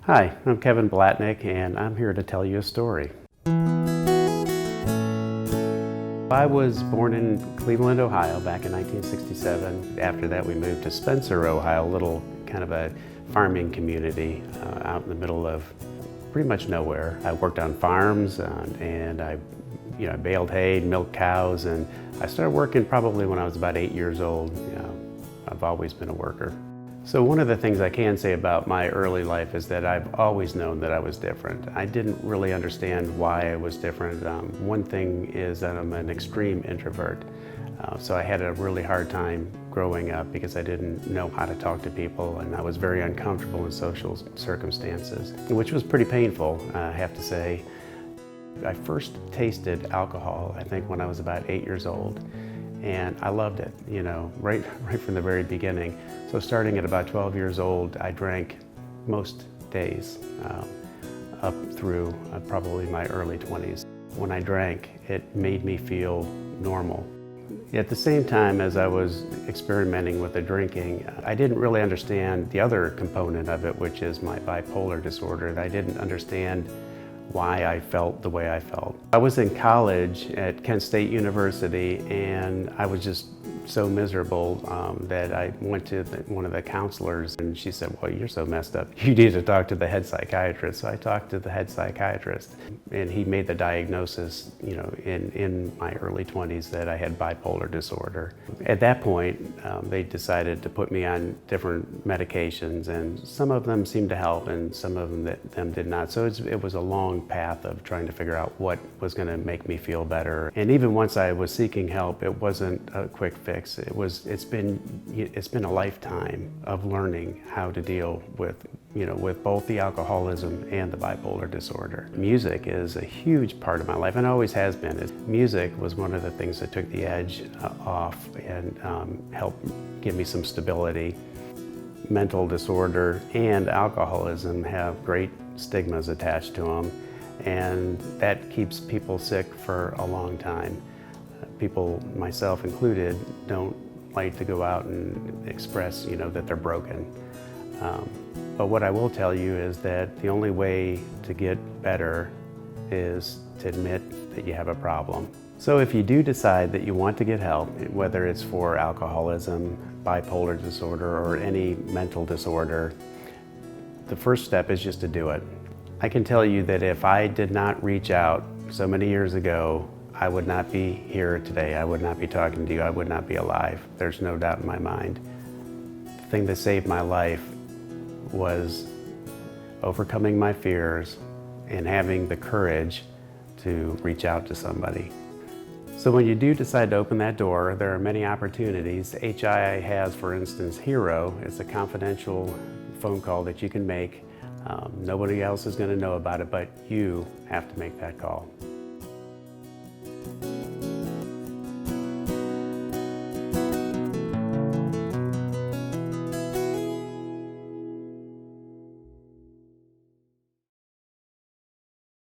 Hi, I'm Kevin Blatnik, and I'm here to tell you a story. I was born in Cleveland, Ohio back in 1967. After that, we moved to Spencer, Ohio, a little kind of a farming community out in the middle of pretty much nowhere. I worked on farms and I baled hay, milked cows, and I started working probably when I was about 8 years old. I've always been a worker. So one of the things I can say about my early life is that I've always known that I was different. I didn't really understand why I was different. One thing is that I'm an extreme introvert. So I had a really hard time growing up because I didn't know how to talk to people, and I was very uncomfortable in social circumstances, which was pretty painful, I have to say. I first tasted alcohol, I think, when I was about 8 years old. And I loved it, right from the very beginning. So starting at about 12 years old, I drank most days up through probably my early 20s. When I drank, it made me feel normal. At the same time as I was experimenting with the drinking, I didn't really understand the other component of it, which is my bipolar disorder. I didn't understand why I felt the way I felt. I was in college at Kent State University, and I was just so miserable that I went to one of the counselors, and she said, "Well, you're so messed up. You need to talk to the head psychiatrist." So I talked to the head psychiatrist, and he made the diagnosis, in my early 20s that I had bipolar disorder. At that point, they decided to put me on different medications, and some of them seemed to help, and some of them did not. So it was a long path of trying to figure out what was going to make me feel better. And even once I was seeking help, it wasn't a quick fix. It's been a lifetime of learning how to deal with both the alcoholism and the bipolar disorder. Music is a huge part of my life, and always has been. Music was one of the things that took the edge off and helped give me some stability. Mental disorder and alcoholism have great stigmas attached to them, and that keeps people sick for a long time. People, myself included, don't like to go out and express, that they're broken. But what I will tell you is that the only way to get better is to admit that you have a problem. So if you do decide that you want to get help, whether it's for alcoholism, bipolar disorder, or any mental disorder, the first step is just to do it. I can tell you that if I did not reach out so many years ago, I would not be here today. I would not be talking to you. I would not be alive. There's no doubt in my mind. The thing that saved my life was overcoming my fears and having the courage to reach out to somebody. So when you do decide to open that door, there are many opportunities. HI has, for instance, Hero. It's a confidential phone call that you can make. Nobody else is going to know about it, but you have to make that call.